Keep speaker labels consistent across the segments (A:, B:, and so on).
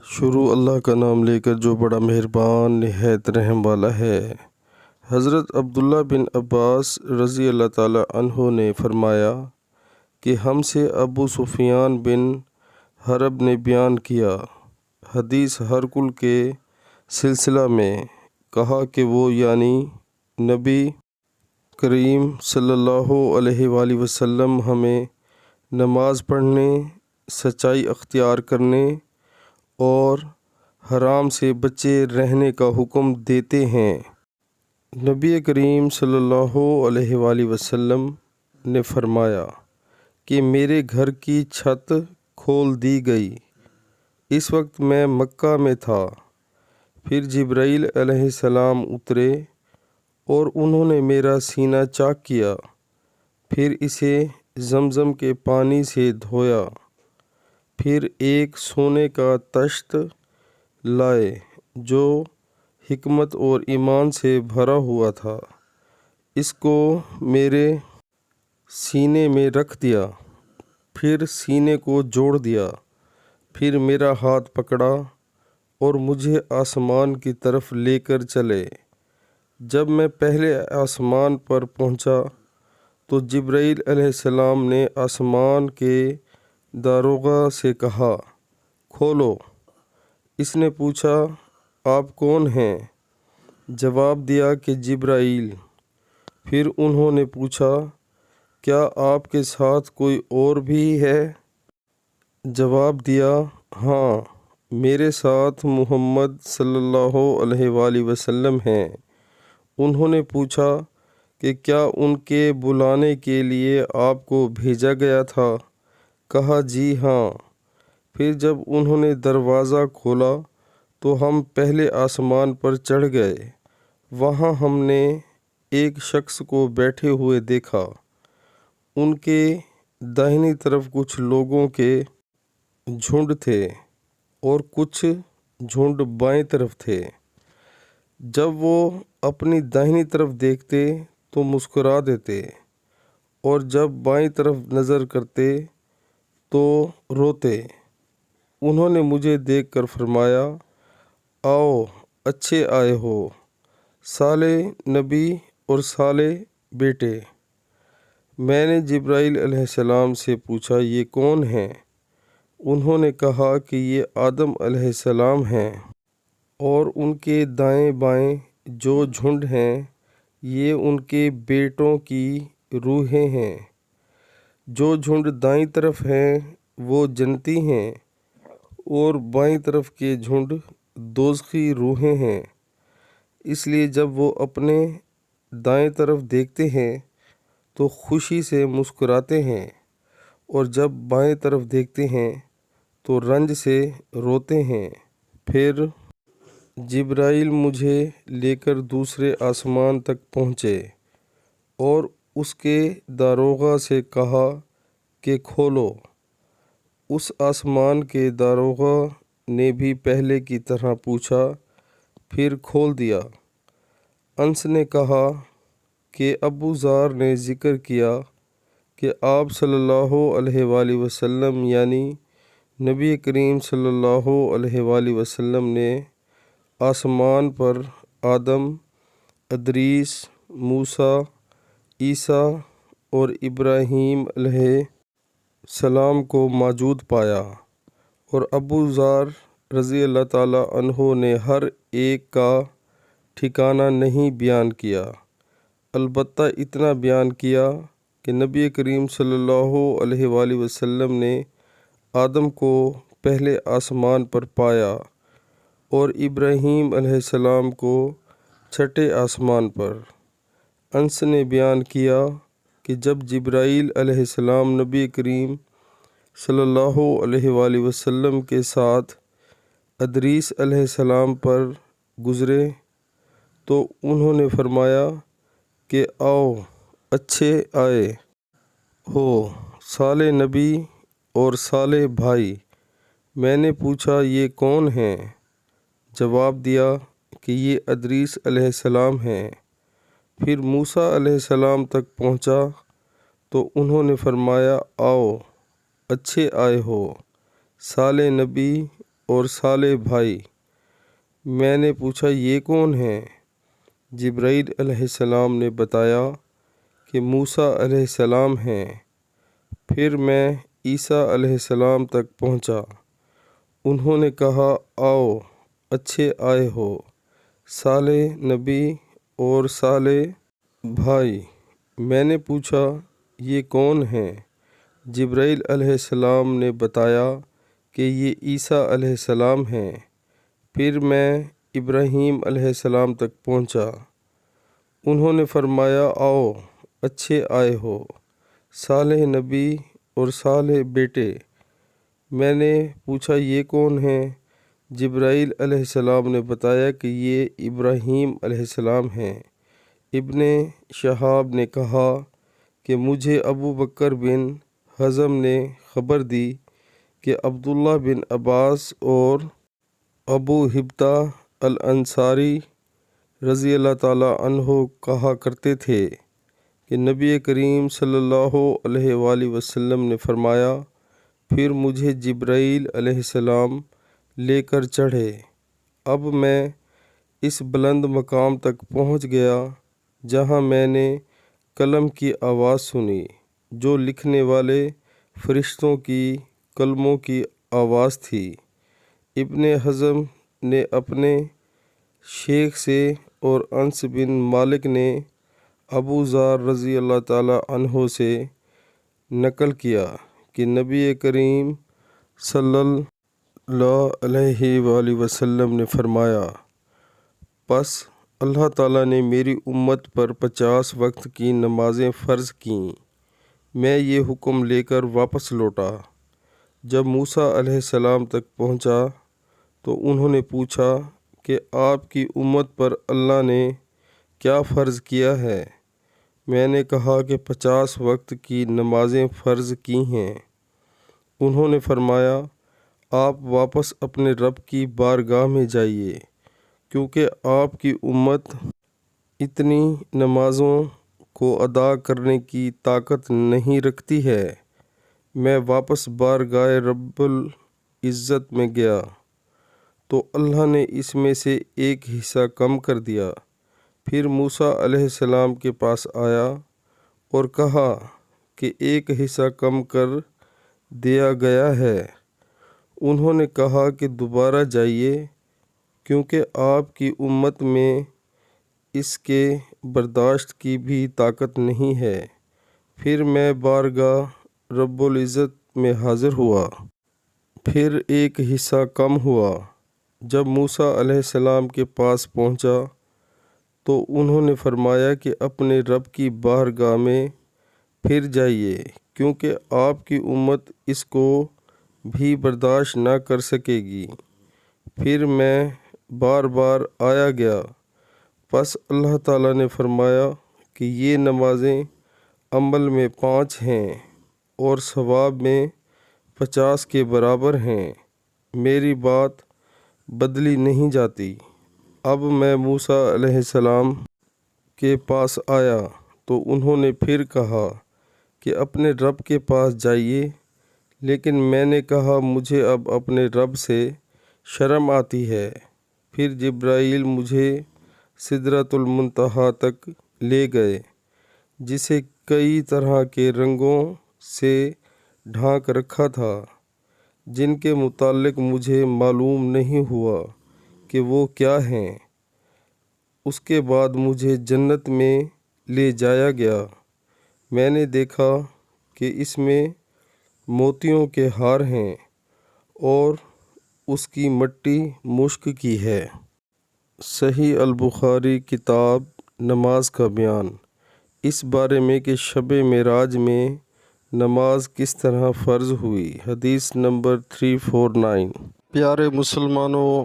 A: شروع اللہ کا نام لے کر جو بڑا مہربان نہایت رحم والا ہے۔ حضرت عبداللہ بن عباس رضی اللہ تعالیٰ عنہ نے فرمایا کہ ہم سے ابو سفیان بن حرب نے بیان کیا، حدیث ہرقل کے سلسلہ میں، کہا کہ وہ یعنی نبی کریم صلی اللہ علیہ وآلہ وسلم ہمیں نماز پڑھنے، سچائی اختیار کرنے اور حرام سے بچے رہنے کا حکم دیتے ہیں۔ نبی کریم صلی اللہ علیہ وآلہ وسلم نے فرمایا کہ میرے گھر کی چھت کھول دی گئی۔ اس وقت میں مکہ میں تھا۔ پھر جبرائیل علیہ السلام اترے اور انہوں نے میرا سینہ چاک کیا، پھر اسے زمزم کے پانی سے دھویا، پھر ایک سونے کا طشت لائے جو حکمت اور ایمان سے بھرا ہوا تھا، اس کو میرے سینے میں رکھ دیا، پھر سینے کو جوڑ دیا، پھر میرا ہاتھ پکڑا اور مجھے آسمان کی طرف لے کر چلے۔ جب میں پہلے آسمان پر پہنچا تو جبرائیل علیہ السلام نے آسمان کے داروغہ سے کہا، کھولو۔ اس نے پوچھا، آپ کون ہیں؟ جواب دیا کہ جبرائیل۔ پھر انہوں نے پوچھا، کیا آپ کے ساتھ کوئی اور بھی ہے؟ جواب دیا، ہاں، میرے ساتھ محمد صلی اللہ علیہ وآلہ وسلم ہیں۔ انہوں نے پوچھا کہ کیا ان کے بلانے کے لیے آپ کو بھیجا گیا تھا؟ کہا، جی ہاں۔ پھر جب انہوں نے دروازہ کھولا تو ہم پہلے آسمان پر چڑھ گئے۔ وہاں ہم نے ایک شخص کو بیٹھے ہوئے دیکھا۔ ان کے داہنی طرف کچھ لوگوں کے جھنڈ تھے اور کچھ جھنڈ بائیں طرف تھے۔ جب وہ اپنی داہنی طرف دیکھتے تو مسکرا دیتے اور جب بائیں طرف نظر کرتے تو روتے۔ انہوں نے مجھے دیکھ کر فرمایا، آؤ، اچھے آئے ہو، صالح نبی اور صالح بیٹے۔ میں نے جبرائیل علیہ السلام سے پوچھا، یہ کون ہیں؟ انہوں نے کہا کہ یہ آدم علیہ السلام ہیں، اور ان کے دائیں بائیں جو جھنڈ ہیں یہ ان کے بیٹوں کی روحیں ہیں۔ جو جھنڈ دائیں طرف ہیں وہ جنتی ہیں اور بائیں طرف کے جھنڈ دوزخی روحیں ہیں۔ اس لیے جب وہ اپنے دائیں طرف دیکھتے ہیں تو خوشی سے مسکراتے ہیں، اور جب بائیں طرف دیکھتے ہیں تو رنج سے روتے ہیں۔ پھر جبرائیل مجھے لے کر دوسرے آسمان تک پہنچے اور اس کے داروغہ سے کہا کہ کھولو۔ اس آسمان کے داروغہ نے بھی پہلے کی طرح پوچھا، پھر کھول دیا۔ انس نے کہا کہ ابو ذر نے ذکر کیا کہ آپ صلی اللہ علیہ وآلہ وسلم یعنی نبی کریم صلی اللہ علیہ وآلہ وسلم نے آسمان پر آدم، ادریس، موسیٰ، عیسیٰ اور ابراہیم علیہ السلام کو موجود پایا، اور ابو ذر رضی اللہ تعالیٰ عنہ نے ہر ایک کا ٹھکانہ نہیں بیان کیا، البتہ اتنا بیان کیا کہ نبی کریم صلی اللہ علیہ وآلہ وسلم نے آدم کو پہلے آسمان پر پایا اور ابراہیم علیہ السلام کو چھٹے آسمان پر۔ انس نے بیان کیا کہ جب جبرائیل علیہ السلام نبی کریم صلی اللہ علیہ وآلہ وسلم کے ساتھ ادریس علیہ السلام پر گزرے تو انہوں نے فرمایا کہ آؤ، اچھے آئے ہو، صالح نبی اور صالح بھائی۔ میں نے پوچھا، یہ کون ہیں؟ جواب دیا کہ یہ ادریس علیہ السلام ہیں۔ پھر موسیٰ علیہ السلام تک پہنچا تو انہوں نے فرمایا، آؤ، اچھے آئے ہو، صالح نبی اور صالح بھائی۔ میں نے پوچھا یہ کون ہیں؟ جبرائیل علیہ السلام نے بتایا کہ موسیٰ علیہ السلام ہیں۔ پھر میں عیسیٰ علیہ السلام تک پہنچا۔ انہوں نے کہا آؤ، اچھے آئے ہو صالح نبی اور صالح بھائی۔ میں نے پوچھا یہ کون ہیں؟ جبرائیل علیہ السلام نے بتایا کہ یہ عیسیٰ علیہ السلام ہیں۔ پھر میں ابراہیم علیہ السلام تک پہنچا۔ انہوں نے فرمایا آؤ، اچھے آئے ہو صالح نبی اور صالح بیٹے۔ میں نے پوچھا یہ کون ہیں؟ جبرائیل علیہ السلام نے بتایا کہ یہ ابراہیم علیہ السلام ہیں۔ ابن شہاب نے کہا کہ مجھے ابو بکر بن حزم نے خبر دی کہ عبداللہ بن عباس اور ابو حبتہ الانصاری رضی اللہ تعالیٰ عنہ کہا کرتے تھے کہ نبی کریم صلی اللہ علیہ وآلہ وسلم نے فرمایا، پھر مجھے جبرائیل علیہ السلام لے کر چڑھے۔ اب میں اس بلند مقام تک پہنچ گیا جہاں میں نے قلم کی آواز سنی، جو لکھنے والے فرشتوں کی قلموں کی آواز تھی۔ ابن حزم نے اپنے شیخ سے اور انس بن مالک نے ابو ذر رضی اللہ تعالیٰ عنہ سے نقل کیا کہ نبی کریم صلی اللہ علیہ وآلہ وسلم نے فرمایا، پس اللہ تعالیٰ نے میری امت پر 50 وقت کی نمازیں فرض کیں۔ میں یہ حکم لے کر واپس لوٹا۔ جب موسیٰ علیہ السلام تک پہنچا تو انہوں نے پوچھا کہ آپ کی امت پر اللہ نے کیا فرض کیا ہے؟ میں نے کہا کہ 50 وقت کی نمازیں فرض کی ہیں۔ انہوں نے فرمایا، آپ واپس اپنے رب کی بارگاہ میں جائیے، کیونکہ آپ کی امت اتنی نمازوں کو ادا کرنے کی طاقت نہیں رکھتی ہے۔ میں واپس بارگاہ رب العزت میں گیا تو اللہ نے اس میں سے ایک حصہ کم کر دیا۔ پھر موسیٰ علیہ السلام کے پاس آیا اور کہا کہ ایک حصہ کم کر دیا گیا ہے۔ انہوں نے کہا کہ دوبارہ جائیے، کیونکہ آپ کی امت میں اس کے برداشت کی بھی طاقت نہیں ہے۔ پھر میں بارگاہ رب العزت میں حاضر ہوا۔ پھر ایک حصہ کم ہوا۔ جب موسیٰ علیہ السلام کے پاس پہنچا تو انہوں نے فرمایا کہ اپنے رب کی بارگاہ میں پھر جائیے، کیونکہ آپ کی امت اس کو بھی برداشت نہ کر سکے گی۔ پھر میں بار بار آیا گیا۔ پس اللہ تعالیٰ نے فرمایا کہ یہ نمازیں عمل میں 5 ہیں اور ثواب میں 50 کے برابر ہیں۔ میری بات بدلی نہیں جاتی۔ اب میں موسیٰ علیہ السلام کے پاس آیا تو انہوں نے پھر کہا کہ اپنے رب کے پاس جائیے، لیکن میں نے کہا مجھے اب اپنے رب سے شرم آتی ہے۔ پھر جبرائیل مجھے سدرۃ المنتہا تک لے گئے، جسے کئی طرح کے رنگوں سے ڈھانک رکھا تھا، جن کے متعلق مجھے معلوم نہیں ہوا کہ وہ کیا ہیں۔ اس کے بعد مجھے جنت میں لے جایا گیا۔ میں نے دیکھا کہ اس میں موتیوں کے ہار ہیں اور اس کی مٹی مشک کی ہے۔ صحیح البخاری کتاب نماز کا بیان، اس بارے میں کہ شب معراج میں نماز کس طرح فرض ہوئی۔ حدیث نمبر 349۔ پیارے مسلمانوں،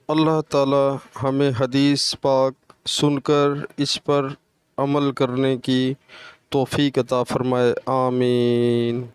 A: اللہ تعالی ہمیں حدیث پاک سن کر اس پر عمل کرنے کی توفیق عطا فرمائے، آمین۔